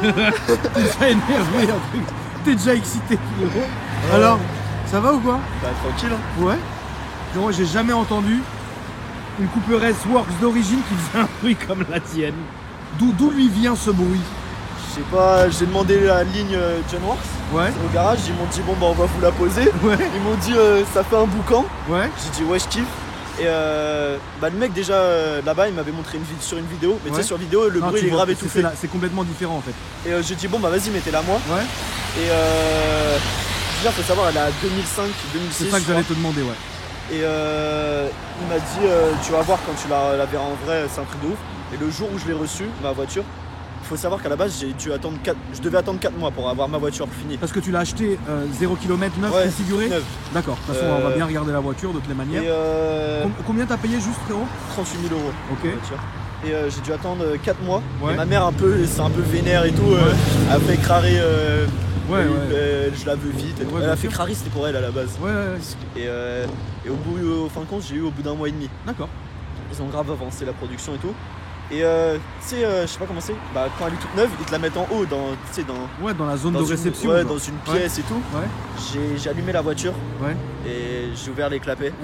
T'es déjà énervé, un truc. T'es déjà excité, frérot. Alors, ça va ou quoi? Bah tranquille hein. Ouais. Frérot, j'ai jamais entendu une Cooper S Works d'origine qui faisait un bruit comme la tienne. D'où lui vient ce bruit? Je sais pas, j'ai demandé la ligne John Works Ouais. au garage, ils m'ont dit bon bah on va vous la poser. Ouais. Ils m'ont dit ça fait un boucan. Ouais. J'ai dit ouais je kiffe. Et bah le mec déjà là-bas il m'avait montré sur une vidéo, mais tu sais sur vidéo le Non, bruit tu il est vois, grave étouffé. c'est complètement différent en fait. Et j'ai dit bon bah vas-y mettez-la moi. Ouais. Et déjà faut savoir elle est à 2005, 2006. C'est ça que j'allais te demander, ouais. Et il m'a dit tu vas voir quand tu la verras en vrai, c'est un truc de ouf. Et le jour où je l'ai reçu, ma voiture, il faut savoir qu'à la base je devais attendre 4 mois pour avoir ma voiture finie. Parce que tu l'as acheté 0 km neuf Ouais, configuré. neuf. D'accord, de toute façon on va bien regarder la voiture de toutes les manières. Et Combien t'as payé juste, frérot? 38 000 euros. Ok. la voiture. Et j'ai dû attendre 4 mois. Ouais. Et ma mère c'est un peu vénère et tout, elle a fait crarer. Ouais. Je la veux vite. Et tout. Ouais, Elle bien a fait sûr. crarer, c'était pour elle à la base. Ouais. Et au fin de compte, j'ai eu au bout d'un mois et demi. D'accord. Ils ont grave avancé la production et tout. Et tu sais, je sais pas comment c'est, bah, quand elle est toute neuve, ils te la mettent en haut, Ouais, dans la zone de réception. ouais, genre. dans une pièce et tout. Ouais. J'ai allumé la voiture Ouais. et j'ai ouvert les clapets.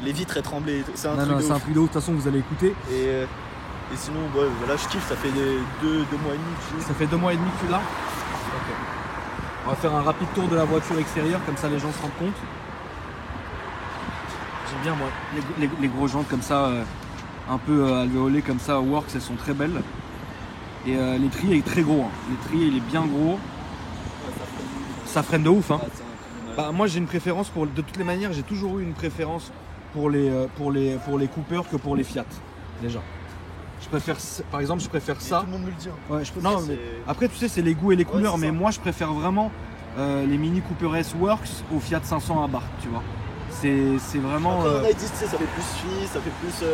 Les vitres elles tremblaient et tout. C'est un Non, truc de c'est un ouf. truc de ouf. De toute façon, vous allez écouter. Et sinon, ouais, voilà, je kiffe, ça fait 2 mois et demi que je Ça fait 2 mois et demi que tu l'as. Ok. On va faire un rapide tour de la voiture extérieure, comme ça les gens se rendent compte. J'aime bien moi, les gros jantes comme ça, un peu alvéolées comme ça, Works, elles sont très belles. Et l'étrier est très gros, hein. L'étrier il est bien gros. Ça freine de ouf hein. Bah, moi j'ai une préférence pour, de toutes les manières, j'ai toujours eu une préférence pour les Cooper que pour les Fiat, déjà. Je préfère, par exemple, je préfère ça. Tout le monde me le dit. Hein. Ouais, non, mais après, tu sais, c'est les goûts et les couleurs, mais ça. moi, je préfère vraiment les Mini Cooper S Works au Fiat 500 Abarth, tu vois. C'est vraiment. Après, ils disent, tu sais, ça fait plus fille, ça fait plus.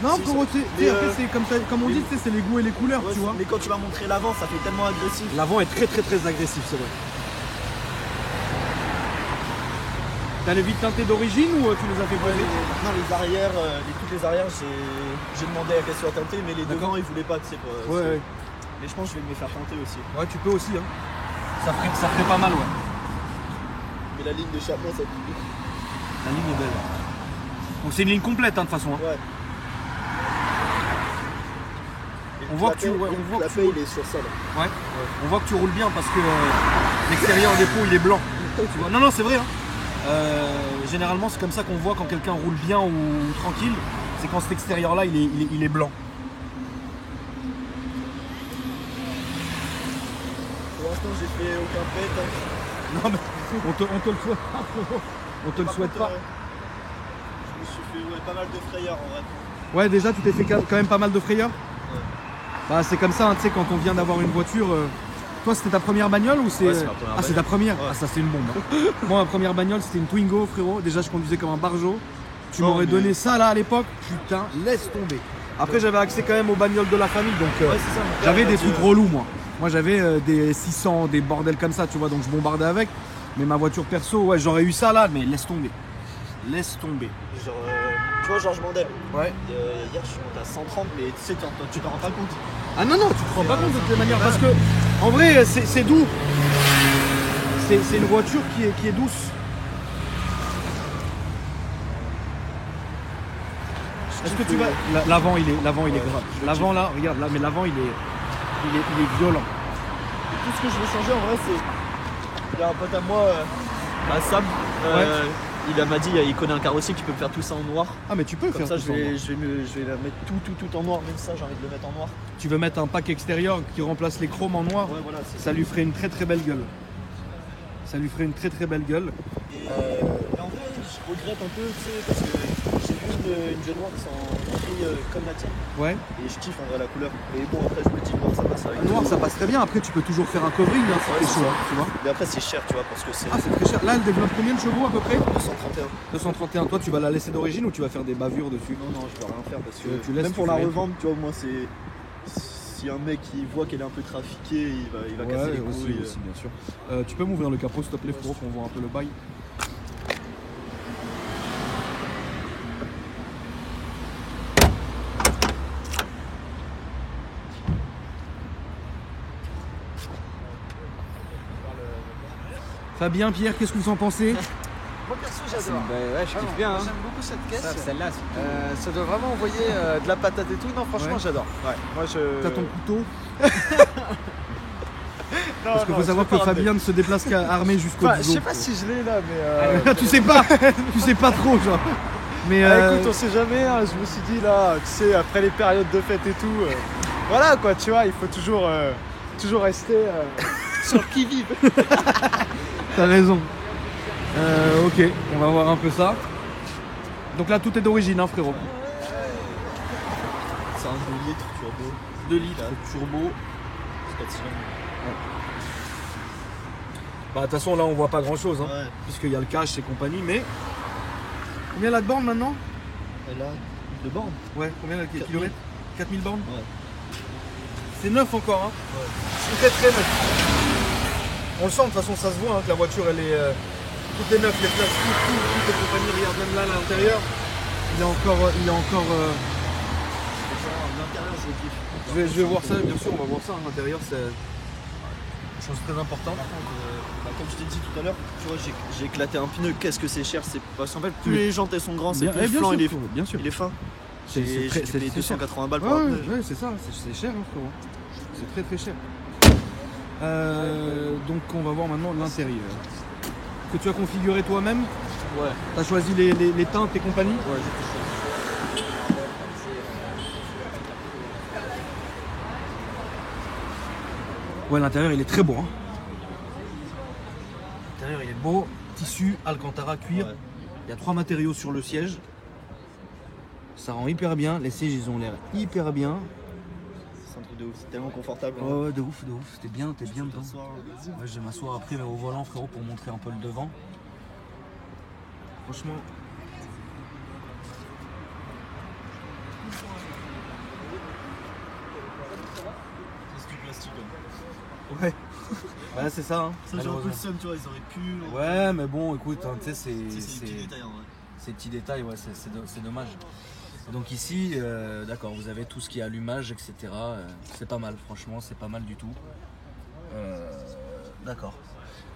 Non, si, pour ça- après, c'est comme, comme on dit, tu sais, c'est les goûts et les couleurs, ouais, tu vois. Mais quand tu vas montrer l'avant, ça fait tellement agressif. L'avant est très agressif, c'est vrai. T'as les vitres teintées d'origine ou tu les as fait poser? Non, les arrières, toutes les arrières, j'ai demandé à qu'elles soient teintées, mais les devants, ils voulaient pas, tu sais. Ouais. Mais je pense que je vais me les faire teinter aussi. Ouais, tu peux aussi, hein. Ça ferait pas mal, ouais. Mais la ligne d'échappement, ça pique. La ligne est belle. Donc c'est une ligne complète, hein, de toute façon. Hein. Ouais. Et On voit que tu. Ouais, on voit la que tu... il est sur ça là. Ouais. On voit que tu roules bien parce que l'extérieur des pots il est blanc. Tu vois. Non, c'est vrai. Hein. Généralement, c'est comme ça qu'on voit quand quelqu'un roule bien ou tranquille. C'est quand cet extérieur-là il est blanc. Pour l'instant, j'ai fait aucun pet. Hein. Non, mais on te le souhaite pas, frérot. On te le souhaite pas. Je me suis fait pas mal de frayeurs en vrai. Ouais, déjà, tu t'es fait quand même pas mal de frayeurs. Bah, c'est comme ça, hein, tu sais, quand on vient d'avoir une voiture. Toi, c'était ta première bagnole ou c'est. Ouais, c'est ma première c'est ta première. Ouais. Ah, ça, c'est une bombe. Hein. Moi, ma première bagnole, c'était une Twingo, frérot. Déjà, je conduisais comme un barjo. Tu m'aurais donné ça là à l'époque, putain, laisse tomber. Après, j'avais accès quand même aux bagnoles de la famille, donc Ouais, c'est ça, mon père, j'avais il m'a des dit, trucs relous, moi. Moi, j'avais des 600, des bordels comme ça, tu vois, donc je bombardais avec. Mais ma voiture perso, ouais, j'aurais eu ça là, mais laisse tomber. Laisse tomber. Genre, tu vois, genre, je m'endais. Ouais. Hier, je suis monté à 130, mais tu sais, tu t'en rends pas compte. Ah non, tu te rends pas compte de toutes les manières, parce que, en vrai, c'est doux. C'est une voiture qui est douce. Est-ce que tu vas. L'avant il est grave. L'avant là, regarde là, mais l'avant il est violent. Et tout ce que je vais changer en vrai, c'est. Il y a un pote à moi, Sam, il m'a dit il connaît un carrossier qui peut faire tout ça en noir. Ah, mais tu peux Comme faire ça, tout je ça en noir. vais la mettre tout en noir, même ça, j'ai envie de le mettre en noir. Tu veux mettre un pack extérieur qui remplace les chromes en noir. Ouais, voilà, c'est ça lui ferait une très belle gueule. Ça lui ferait une très belle gueule. Et en vrai, je regrette un peu, tu sais, parce que j'ai vu une jeune noire en gris comme la tienne. Ouais. Et je kiffe en vrai la couleur. Et bon, après, je me dis, noir, ça passe avec. Noir, ça passe très bien. Après, tu peux toujours faire un covering, hein, si t'es chaud, tu vois. Mais après, c'est cher, tu vois, parce que c'est Ah, c'est très cher. Là, elle développe combien de chevaux à peu près? 231. 231. Toi, tu vas la laisser d'origine ou tu vas faire des bavures dessus? Non, je peux rien faire parce que Tu laisses, même tu pour fais la rien. revendre, tu vois, moi, c'est. Si un mec il voit qu'elle est un peu trafiquée, il va casser les couilles. aussi, bien sûr. Tu peux m'ouvrir le capot, s'il te plaît, frérot, qu'on voit un peu le bail. Fabien, Pierre, qu'est-ce que vous en pensez? Moi perso j'adore. Ouais, je kiffe bien. Hein. J'aime beaucoup cette caisse. Celle-là, Ça doit vraiment envoyer de la patate et tout. Non franchement Ouais. j'adore. Ouais. Moi je. T'as ton couteau? Non, Parce qu'il faut savoir que Fabien ne se déplace qu'à armé jusqu'au Enfin, je dos. sais pas si je l'ai là mais. Tu sais pas trop genre. Mais Écoute on sait jamais. Hein, je me suis dit là, tu sais après les périodes de fête et tout. Voilà quoi tu vois il faut toujours rester sur le qui vive. t'as raison. Ok, on va voir un peu ça. Donc là tout est d'origine hein frérot. C'est un 2 litres turbo. 2 litres turbo. C'est 4 cylindres. Bah de toute façon là on voit pas grand chose hein, Ouais. puisqu'il y a le cash et compagnie, mais. Combien la de borne maintenant? Et là, de borne. Ouais, combien la 4000. kilomètres? 4000 bornes? Ouais. C'est neuf encore hein. C'est très neuf. On le sent de toute façon, ça se voit hein, que la voiture elle est. Tout est neuf, les plastiques, tout est compagnie, regarde même là à l'intérieur. Il est encore. L'intérieur, je kiffe. Je vais voir ça, bien sûr, on va voir ça. À l'intérieur, c'est une chose très importante. Par contre, comme je t'ai dit tout à l'heure, tu vois, j'ai éclaté un pneu. Qu'est-ce que c'est cher? C'est parce qu'en fait, plus les jantes elles sont grandes, c'est plus le flanc il est, bien sûr. il est fin. C'est J'ai payé très cher. 280 balles Ouais, pour un ouais, pneu. ouais, c'est ça, c'est cher, hein, frérot. C'est très très cher. Donc, on va voir maintenant l'intérieur. Que tu as configuré toi-même. Ouais. Tu as choisi les teintes et compagnie. Ouais, Ouais, l'intérieur il est très beau. Hein. L'intérieur il est beau. Tissu, Alcantara, cuir. Ouais. Il y a 3 matériaux sur le siège. Ça rend hyper bien. Les sièges ils ont l'air hyper bien. c'est un truc de ouf, c'est tellement confortable. hein. Ouais, de ouf, de ouf. T'es bien dedans. T'asseoir, vas-y. Ouais, je vais m'asseoir après au volant frérot pour montrer un peu le devant. Franchement. C'est du plastique. hein. Ouais. Ouais c'est ça. Hein, Ça, j'ai un peu le malheureusement. seum, tu vois, ils auraient pu. Ouais mais bon écoute, hein, tu sais C'est des petits détails en vrai. ces petits détails, ouais, c'est dommage. Donc ici, d'accord, vous avez tout ce qui est allumage, etc. C'est pas mal, franchement, c'est pas mal du tout. D'accord.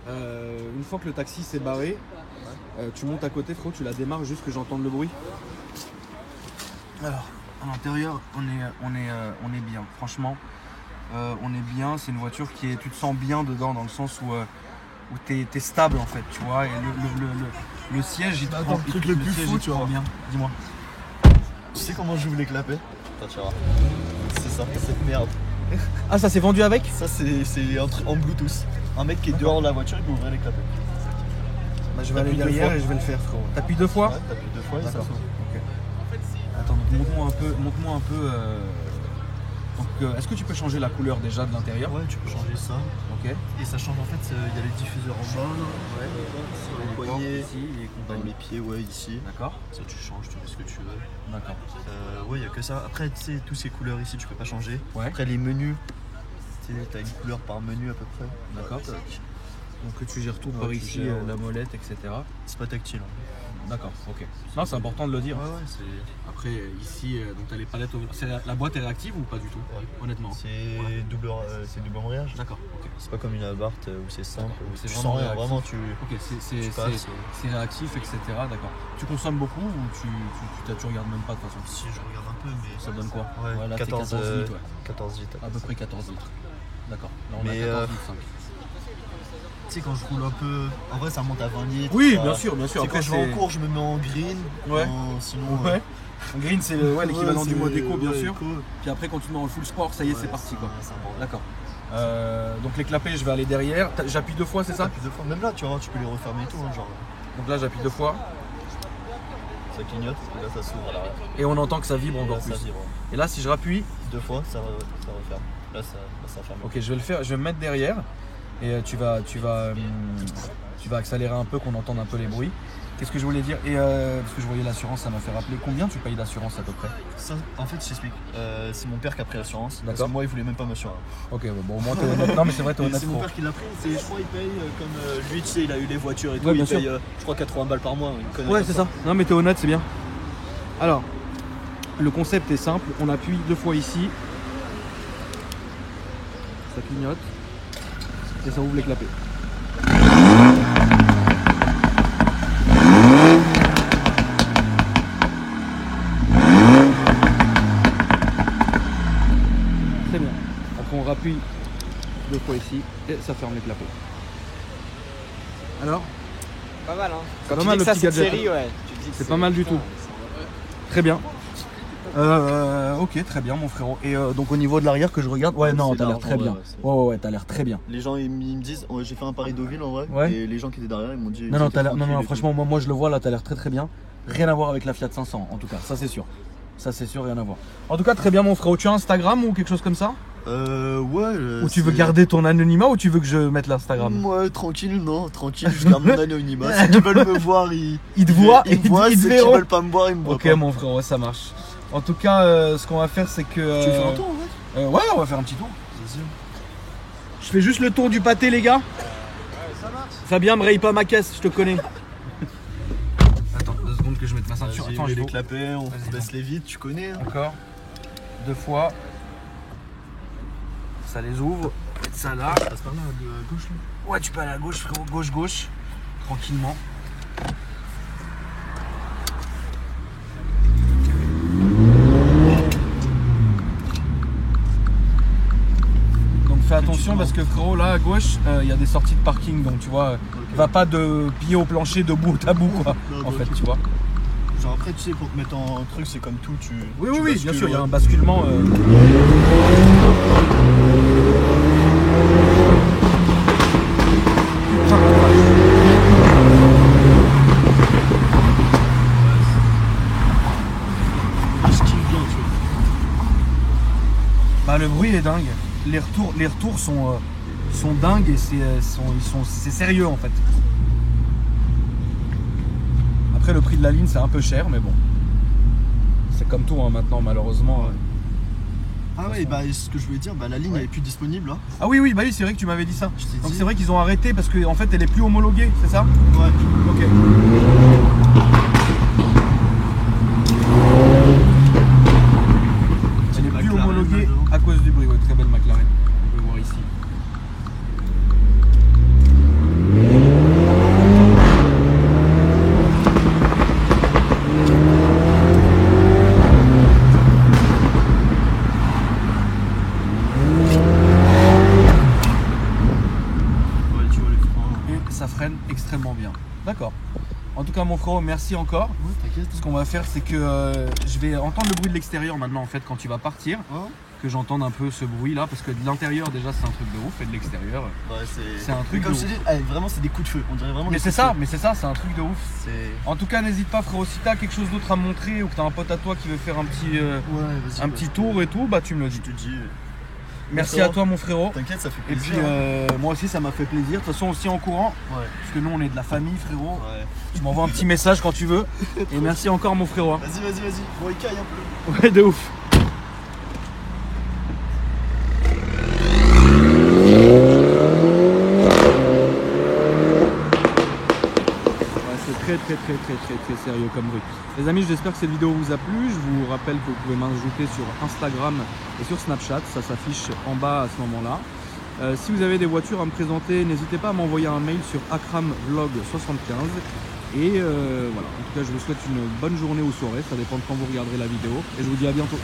Une fois que le taxi s'est barré, tu montes à côté, frérot, tu la démarres juste que j'entende le bruit. Alors, à l'intérieur, on est bien, franchement. On est bien, c'est une voiture qui est. Tu te sens bien dedans dans le sens où t'es stable en fait, tu vois. Et le siège, il te Attends, le truc le plus siège, fou, il te tu prend vois. bien. Dis-moi. Tu sais comment j'ouvre les clapets? Attends, tu vois. C'est ça, cette merde. Ah, ça s'est vendu avec? Ça, c'est un truc en Bluetooth. Un mec qui est dehors de la voiture, il peut ouvrir les clapets. Bah, je vais aller T'appuies deux derrière fois. et je vais le faire, frérot. T'appuies 2 fois? Ouais, t'appuies 2 fois et ça D'accord. s'ouvre. Ok. Attends, donc montre-moi un peu. Donc, est-ce que tu peux changer la couleur déjà de l'intérieur? Ouais, tu peux changer ça. Ok. Et ça change en fait, il y a les diffuseurs en bas, Ouais. sur les portes poignets, ici et dans compagnie. les pieds, ouais, ici. D'accord. Ça, tu changes, tu mets ce que tu veux. D'accord. Ouais, il y a que ça. Après, tu sais, tous ces couleurs ici, tu peux pas changer. Ouais. Après, les menus, tu sais, t'as une couleur par menu à peu près. D'accord. Tac. Donc tu gères tout Ouais, par tu ici, gères, la molette, etc. C'est pas tactile. hein. D'accord, ok. Non, c'est important de le dire. Ouais, ouais, c'est. Après, ici, donc t'as les palettes. La boîte est réactive ou pas du tout? Ouais. Honnêtement. C'est double embrayage. D'accord, ok. C'est pas comme une Abarth où c'est simple, D'accord, où c'est tu vraiment sens rien, réactif. vraiment tu. Ok, Tu passes, c'est réactif, etc. D'accord. Tu consommes beaucoup ou tu regardes même pas de toute façon? Si je regarde un peu, mais Ça donne quoi? Ouais, Voilà, 14 litres, ouais. 14 litres. À peu près 14 litres. D'accord. Là, on Mais, a 14 litres 5. Tu sais, quand je roule un peu, en vrai, ça monte à 20 litres. Oui, ça- bien sûr, bien sûr. Tu sais, quand je vais en cours, je me mets en green. Ouais. Sinon. Ouais. En green, c'est l'équivalent du mode éco, bien ouais, sûr. éco. Puis après, quand tu te mets en full sport, ça y est, Ouais, c'est parti, quoi. c'est un bordel. D'accord. Donc les clapets, je vais aller derrière. J'appuie 2 fois, c'est ça? T'appuies 2 fois. Même là, tu vois, tu peux les refermer et tout. Hein, genre, Donc là, j'appuie 2 fois. ça clignote et là, ça s'ouvre à l'arrière. Et on entend que ça vibre Et encore là, ça plus. vibre. Et là, si je rappuie, 2 fois, ça referme. Là, ça ferme. ok, je vais le faire. Je vais me mettre derrière. Et tu vas accélérer un peu, qu'on entende un peu les bruits. Qu'est-ce que je voulais dire? Et parce que je voyais l'assurance, ça m'a fait rappeler. Combien tu payes d'assurance à peu près? Ça, en fait, je t'explique. C'est mon père qui a pris l'assurance. Parce D'accord. que moi, il voulait même pas m'assurer. Ok, bon, au moins t'es honnête. Non, mais c'est vrai, t'es Et honnête. c'est mon Pro. père qui l'a pris. Je crois qu'il paye comme lui, tu sais, il a eu les voitures et tout. Ouais, bien il paye, sûr. je crois, 80 balles par mois. Une connerie Ouais, comme c'est ça. Non, mais t'es honnête, c'est bien. Alors, le concept est simple. On appuie 2 fois ici. Ça clignote. Et ça ouvre les clapets. appuies 2 fois ici et ça ferme les clapets. Alors, Pas mal, hein. C'est Quand pas tu mal dis le que ça petit c'est une gadget. série, ouais. Tu te dis que C'est pas mal du putain, tout. Très bien. Ok, très bien mon frérot. Et donc au niveau de l'arrière que je regarde, ouais non, C'est t'as l'air large, très en vrai, bien. ouais, c'est- Ouais, t'as l'air très bien. Les gens ils me disent, j'ai fait un pari Deauville en vrai, Ouais. et les gens qui étaient derrière ils m'ont dit. Non, non, c'était non, tranquille et tout. franchement, moi je le vois là, t'as l'air très très bien. Rien à voir avec la Fiat 500 en tout cas, ça c'est sûr. Ça c'est sûr, rien à voir. En tout cas, très bien mon frérot. Tu as Instagram ou quelque chose comme ça? Ouais. Ou tu veux garder ton anonymat ou tu veux que je mette l'Instagram? Ouais, tranquille, non, tranquille, je garde mon anonymat. Si ils veulent me voir, ils te voient, ils me voient, ils te ceux qui verront. veulent pas me voir, ils me voient Ok pas. mon frérot, ça marche. En tout cas, ce qu'on va faire c'est que... Tu veux faire un tour en vrai Ouais, on va faire un petit tour. Vas-y. Je fais juste le tour du pâté les gars. Ça marche. Fabien, me raye pas ma caisse, je te connais. Attends, 2 secondes que je mette ma ceinture. Vas-y, Attends, mets je les vais... clapets, on Vas-y, baisse les vitres, tu connais. Hein. Encore. 2 fois. Ça les ouvre. Mettre ça là. Ça passe par là, à gauche là. Ouais, tu peux aller à gauche, frérot. Gauche. Tranquillement. Donc fais attention parce que frérot, là à gauche, il y a des sorties de parking. Donc tu vois, va pas de pied au plancher, de bout à bout quoi. Non, En non, fait, ok. tu vois. Genre après, tu sais, pour te mettre en truc, c'est comme tout, tu. Oui, tu bien bascules, sûr, il y a ouais. un basculement. Je kiffe bien, tu vois. Bah, le bruit est dingue. Les retours sont dingues et c'est sérieux en fait. Après, le prix de la ligne c'est un peu cher, mais bon. C'est comme tout hein, maintenant, malheureusement. Ah ouais, bah ce que je voulais dire, bah la ligne elle est plus disponible là. Ah oui, bah oui, c'est vrai que tu m'avais dit ça. Je t'ai Donc dit. c'est vrai qu'ils ont arrêté parce qu'en fait elle est plus homologuée, c'est ça? Ouais. Ok. Elle est plus McLaren, homologuée là-dedans. à cause du bruit. Ouais, très belle McLaren. On peut voir ici. Ouais, tu vois les freins. Et ça freine extrêmement bien. D'accord. En tout cas mon frérot, merci encore. Ouais, t'inquiète. Ce qu'on va faire c'est que je vais entendre le bruit de l'extérieur maintenant en fait quand tu vas partir. Ouais. Que j'entende un peu ce bruit là parce que de l'intérieur déjà c'est un truc de ouf et de l'extérieur. Ouais, C'est un truc Comme de je te ouf. dis, vraiment c'est des coups de feu. On dirait vraiment. Mais des c'est coups de ça, feu. c'est un truc de ouf. C'est. En tout cas n'hésite pas frérot, si t'as quelque chose d'autre à montrer ou que t'as un pote à toi qui veut faire un petit, Ouais, vas-y. un petit tour et tout, bah tu me le Je dis. te dis. Merci à toi mon frérot. T'inquiète, ça fait Et plaisir. puis hein. moi aussi ça m'a fait plaisir. De toute façon aussi en courant, Ouais. parce que nous on est de la famille frérot. Ouais. Tu m'envoies un petit message quand tu veux. Et merci encore mon frérot. hein. Vas-y. Bon, il caille un peu. Ouais de ouf. Ouais, c'est très sérieux comme bruit. Les amis, j'espère que cette vidéo vous a plu. Je vous rappelle que vous pouvez m'ajouter sur Instagram et sur Snapchat. Ça s'affiche en bas à ce moment-là. Si vous avez des voitures à me présenter, n'hésitez pas à m'envoyer un mail sur akramvlog75. Et voilà, en tout cas, je vous souhaite une bonne journée ou soirée. Ça dépend de quand vous regarderez la vidéo. Et je vous dis à bientôt.